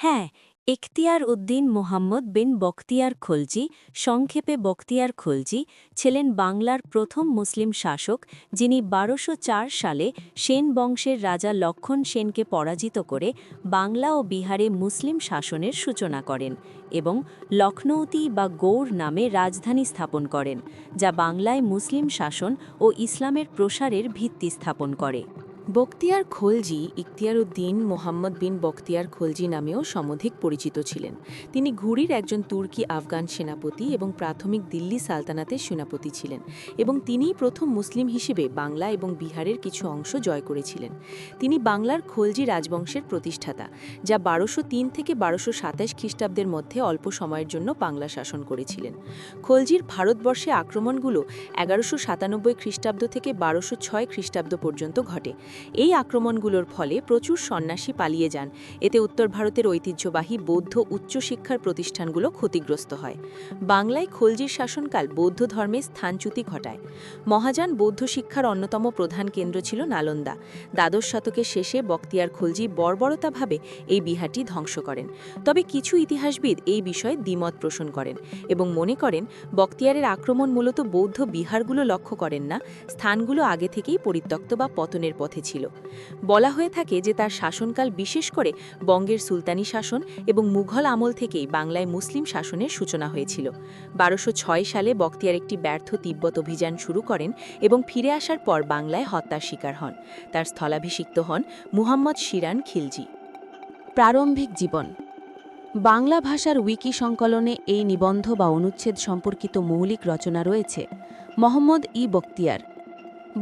হ্যাঁ, এখতিয়ার উদ্দিন মোহাম্মদ বিন বখতিয়ার খলজি, সংক্ষেপে বখতিয়ার খলজি, ছিলেন বাংলার প্রথম মুসলিম শাসক, যিনি ১২০৪ সালে সেন বংশের রাজা লক্ষণ সেনকে পরাজিত করে বাংলা ও বিহারে মুসলিম শাসনের সূচনা করেন এবং লখনৌতি বা গৌড় নামে রাজধানী স্থাপন করেন, যা বাংলায় মুসলিম শাসন ও ইসলামের প্রসারের ভিত্তি স্থাপন করে। বখতিয়ার খলজি ইখতিয়ারউদ্দিন মোহাম্মদ বিন বখতিয়ার খলজি নামেও সমধিক পরিচিত ছিলেন। তিনি ঘুরির একজন তুর্কি আফগান সেনাপতি এবং প্রাথমিক দিল্লি সালতানাতের সেনাপতি ছিলেন এবং তিনিই প্রথম মুসলিম হিসেবে বাংলা এবং বিহারের কিছু অংশ জয় করেছিলেন। তিনি বাংলার খলজি রাজবংশের প্রতিষ্ঠাতা, যা ১২০৩ থেকে ১২২৭ খ্রিস্টাব্দের মধ্যে অল্প সময়ের জন্য বাংলা শাসন করেছিলেন। খলজির ভারতবর্ষে আক্রমণগুলো ১১৯৭ খ্রিস্টাব্দ থেকে ১২০৬ খ্রিস্টাব্দ পর্যন্ত ঘটে। এই আক্রমণগুলোর ফলে প্রচুর সন্ন্যাসী পালিয়ে যান। এতে উত্তর ভারতের ঐতিহ্যবাহী বৌদ্ধ উচ্চশিক্ষার প্রতিষ্ঠানগুলো ক্ষতিগ্রস্ত হয়। বাংলায় খলজির শাসনকাল বৌদ্ধ ধর্মে স্থানচ্যুতি ঘটায়। মহাযান বৌদ্ধ শিক্ষার অন্যতম প্রধান কেন্দ্র ছিল নালন্দা। দ্বাদশ শতকের শেষে বখতিয়ার খলজি বর্বরতাভাবে এই বিহারটি ধ্বংস করেন। তবে কিছু ইতিহাসবিদ এই বিষয়ে দ্বিমত পোষণ করেন এবং মনে করেন বখতিয়ারের আক্রমণ মূলত বৌদ্ধ বিহারগুলো লক্ষ্য করেন না, স্থানগুলো আগে থেকেই পরিত্যক্ত বা পতনের পথে ছিল। বলা হয়ে থাকে যে তার শাসনকাল বিশেষ করে বঙ্গের সুলতানি শাসন এবং মুঘল আমল থেকেই বাংলায় মুসলিম শাসনের সূচনা হয়েছিল। ১২০৬ সালে বখতিয়ার একটি ব্যর্থ তিব্বত অভিযান শুরু করেন এবং ফিরে আসার পর বাংলায় হত্যার শিকার হন। তার স্থলাভিষিক্ত হন মুহাম্মদ শিরান খিলজি। প্রারম্ভিক জীবন। বাংলা ভাষার উইকি সংকলনে এই নিবন্ধ বা অনুচ্ছেদ সম্পর্কিত মৌলিক রচনা রয়েছে। মোহাম্মদ বখতিয়ার।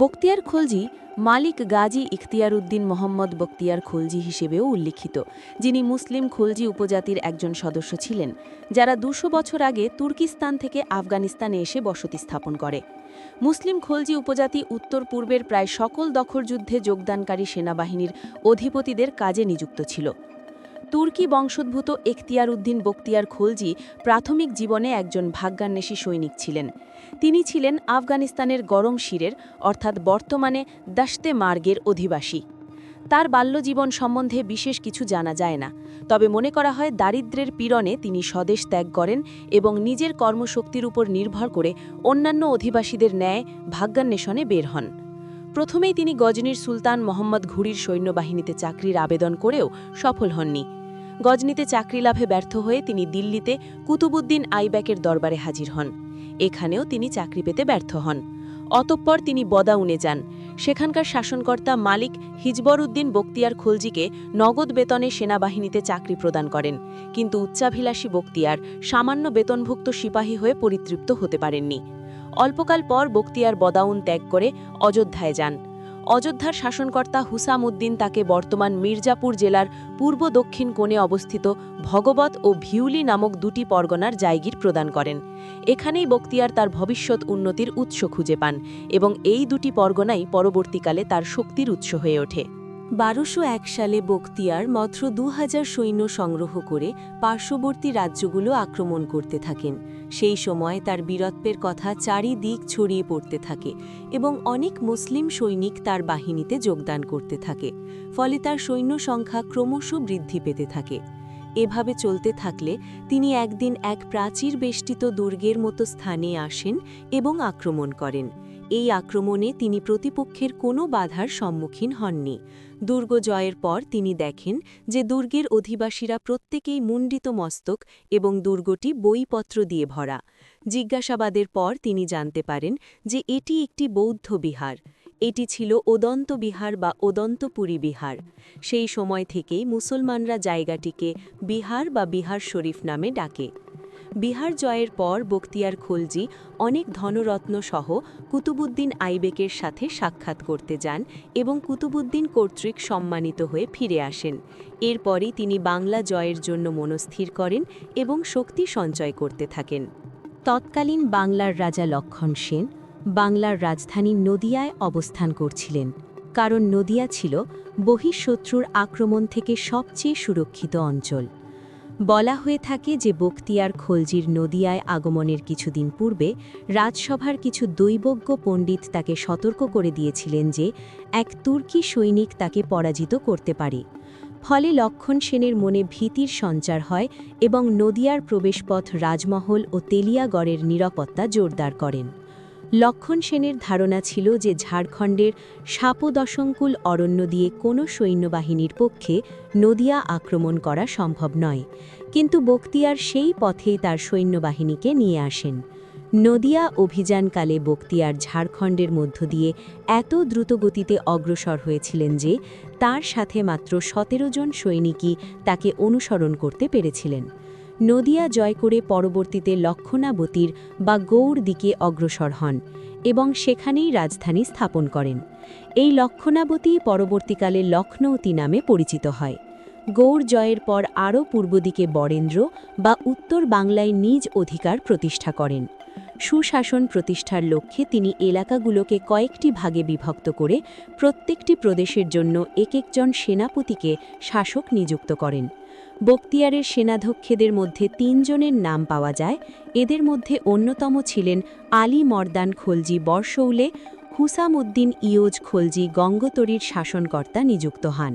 বখতিয়ার খলজি মালিক গাজী ইখতিয়ারউদ্দিন মোহাম্মদ বখতিয়ার খলজি হিসেবেও উল্লিখিত, যিনি মুসলিম খলজি উপজাতির একজন সদস্য ছিলেন, যারা ২০০ বছর আগে তুর্কিস্তান থেকে আফগানিস্তানে এসে বসতি স্থাপন করে। মুসলিম খলজি উপজাতি উত্তর পূর্বের প্রায় সকল দখলযুদ্ধে যোগদানকারী সেনাবাহিনীর অধিপতিদের কাজে নিযুক্ত ছিল। তুর্কি বংশোদ্ভূত এখতিয়ারউদ্দিন বখতিয়ার খলজি প্রাথমিক জীবনে একজন ভাগ্যান্বেষী সৈনিক ছিলেন। তিনি ছিলেন আফগানিস্তানের গরম শিরের অর্থাৎ বর্তমানে দাশতে মার্গের অধিবাসী। তার বাল্যজীবন সম্বন্ধে বিশেষ কিছু জানা যায় না, তবে মনে করা হয় দারিদ্র্যের পীড়নে তিনি স্বদেশ ত্যাগ করেন এবং নিজের কর্মশক্তির উপর নির্ভর করে অন্যান্য অধিবাসীদের ন্যায় ভাগ্যান্বেষণে বের হন। প্রথমেই তিনি গজনির সুলতান মোহাম্মদ ঘুরির সৈন্যবাহিনীতে চাকরির আবেদন করেও সফল হননি। গজনিতে চাকরি লাভে ব্যর্থ হয়ে তিনি দিল্লিতে কুতুবুদ্দিন আইব্যাকের দরবারে হাজির হন। এখানেও তিনি চাকরি পেতে ব্যর্থ হন। অতঃপর তিনি বদাউনে যান। সেখানকার শাসনকর্তা মালিক হিজবরউদ্দিন বখতিয়ার খলজিকে নগদ বেতনে সেনাবাহিনীতে চাকরি প্রদান করেন, কিন্তু উচ্চাভিলাষী বখতিয়ার সামান্য বেতনভুক্ত সিপাহী হয়ে পরিতৃপ্ত হতে পারেননি। অল্পকাল পর বখতিয়ার বদাউন ত্যাগ করে অযোধ্যায় যান। অযোধ্যার শাসনকর্তা হুসাম উদ্দিন তাকে বর্তমান মির্জাপুর জেলার পূর্ব দক্ষিণ কোণে অবস্থিত ভগবত ও ভিউলি নামক দুটি পরগনার জায়গির প্রদান করেন। এখানেই বখতিয়ার তার ভবিষ্যৎ উন্নতির উৎস খুঁজে পান এবং এই দুটি পরগনাই পরবর্তীকালে তার শক্তির উৎস হয়ে ওঠে। ১২০১ সালে বখতিয়ার মাত্র ২০০০ সৈন্য সংগ্রহ করে পার্শ্ববর্তী রাজ্যগুলো আক্রমণ করতে থাকেন। সেই সময় তার বীরত্বের কথা চারিদিক ছড়িয়ে পড়তে থাকে এবং অনেক মুসলিম সৈনিক তার বাহিনীতে যোগদান করতে থাকে। ফলে তার সৈন্য সংখ্যা ক্রমশ বৃদ্ধি পেতে থাকে। এভাবে চলতে থাকলে তিনি একদিন এক প্রাচীর বেষ্টিত দুর্গের মতো স্থানে আসেন এবং আক্রমণ করেন। এই আক্রমণে তিনি প্রতিপক্ষের কোনো বাধার সম্মুখীন হননি। দুর্গ জয়ের পর তিনি দেখেন যে দুর্গের অধিবাসীরা প্রত্যেকেই মুণ্ডিত মস্তক এবং দুর্গটি বইপত্র দিয়ে ভরা। জিজ্ঞাসাবাদের পর তিনি জানতে পারেন যে এটি একটি বৌদ্ধ বিহার। এটি ছিল ওদন্ত বিহার বা ওদন্তপুরী বিহার। সেই সময় থেকেই মুসলমানরা জায়গাটিকে বিহার বা বিহার শরীফ নামে ডাকে। বিহার জয়ের পর বখতিয়ার খলজি অনেক ধনরত্ন সহ কুতুবুদ্দিন আইবেকের সাথে সাক্ষাৎ করতে যান এবং কুতুবুদ্দিন কর্তৃক সম্মানিত হয়ে ফিরে আসেন। এরপরই তিনি বাংলা জয়ের জন্য মনস্থির করেন এবং শক্তি সঞ্চয় করতে থাকেন। তৎকালীন বাংলার রাজা লক্ষণ সেন বাংলার রাজধানী নদিয়ায় অবস্থান করছিলেন, কারণ নদিয়া ছিল বহিঃশত্রুর আক্রমণ থেকে সবচেয়ে সুরক্ষিত অঞ্চল। বলা হয়ে থাকে যে বখতিয়ার খলজির নদিয়ায় আগমনের কিছুদিন পূর্বে রাজসভার কিছু দৈবজ্ঞ পণ্ডিত তাকে সতর্ক করে দিয়েছিলেন যে এক তুর্কি সৈনিক তাকে পরাজিত করতে পারে। ফলে লক্ষণ সেনের মনে ভীতির সঞ্চার হয় এবং নদিয়ার প্রবেশপথ রাজমহল ও তেলিয়াগড়ের নিরাপত্তা জোরদার করেন। লক্ষণ সেনের ধারণা ছিল যে ঝাড়খণ্ডের সাপদশঙ্কুল অরণ্য দিয়ে কোনো সৈন্যবাহিনীর পক্ষে নদিয়া আক্রমণ করা সম্ভব নয়, কিন্তু বখতিয়ার সেই পথেই তার সৈন্যবাহিনীকে নিয়ে আসেন। নদিয়া অভিযানকালে বখতিয়ার ঝাড়খণ্ডের মধ্য দিয়ে এত দ্রুতগতিতে অগ্রসর হয়েছিলেন যে তার সাথে মাত্র ১৭ জন সৈনিকই তাকে অনুসরণ করতে পেরেছিলেন। নদিয়া জয় করে পরবর্তীতে লক্ষণাবতীর বা গৌড় দিকে অগ্রসর হন এবং সেখানেই রাজধানী স্থাপন করেন। এই লক্ষণাবতী পরবর্তীকালে লখনৌতি নামে পরিচিত হয়। গৌড় জয়ের পর আরও পূর্ব দিকে বরেন্দ্র বা উত্তর বাংলায় নিজ অধিকার প্রতিষ্ঠা করেন। সুশাসন প্রতিষ্ঠার লক্ষ্যে তিনি এলাকাগুলোকে কয়েকটি ভাগে বিভক্ত করে প্রত্যেকটি প্রদেশের জন্য একজন সেনাপতিকে শাসক নিযুক্ত করেন। বখতিয়ারের সেনাধ্যক্ষদের মধ্যে ৩ জনের নাম পাওয়া যায়। এদের মধ্যে অন্যতম ছিলেন আলী মর্দান খলজি বরশৌলে, হুসামউদ্দিন ইয়োজ খলজি গঙ্গোত্রীর শাসনকর্তা নিযুক্ত হন।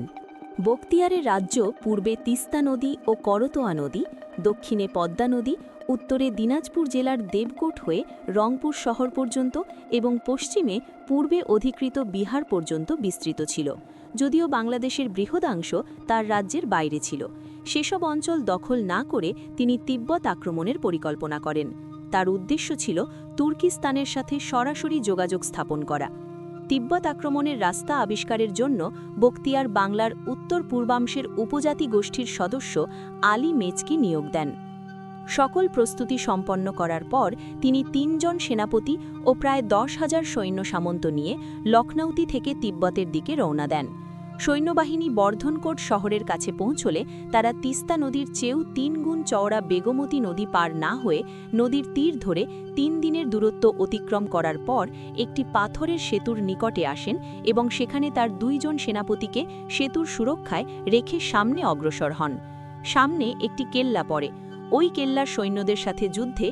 বখতিয়ারের রাজ্য পূর্বে তিস্তা নদী ও করতোয়া নদী, দক্ষিণে পদ্মা নদী, উত্তরে দিনাজপুর জেলার দেবকোট হয়ে রংপুর শহর পর্যন্ত এবং পশ্চিমে পূর্বে অধিকৃত বিহার পর্যন্ত বিস্তৃত ছিল। যদিও বাংলাদেশের বৃহদাংশ তার রাজ্যের বাইরে ছিল। সেসব অঞ্চল দখল না করে তিনি তিব্বত আক্রমণের পরিকল্পনা করেন। তার উদ্দেশ্য ছিল তুর্কিস্তানের সাথে সরাসরি যোগাযোগ স্থাপন করা। তিব্বত আক্রমণের রাস্তা আবিষ্কারের জন্য বখতিয়ার বাংলার উত্তর পূর্বাংশের উপজাতি গোষ্ঠীর সদস্য আলী মেচকি নিয়োগ দেন। সকল প্রস্তুতি সম্পন্ন করার পর তিনি ৩ জন সেনাপতি ও প্রায় ১০,০০০ সৈন্য সামন্ত নিয়ে লখনৌতি থেকে তিব্বতের দিকে রওনা দেন। সৈন্যবাহিনী বর্ধনকোট শহরের কাছে পৌঁছলে তারা তিস্তা নদীর চেয়েও ৩ গুণ চওড়া বেগমতী নদী পার না হয়ে নদীর তীর ধরে ৩ দিনের দূরত্ব অতিক্রম করার পর একটি পাথরের সেতুর নিকটে আসেন এবং সেখানে তার ২ জন সেনাপতিকে সেতুর সুরক্ষায় রেখে সামনে অগ্রসর হন। সামনে একটি কেল্লা পড়ে। ওই কেল্লার সৈন্যদের সাথে যুদ্ধে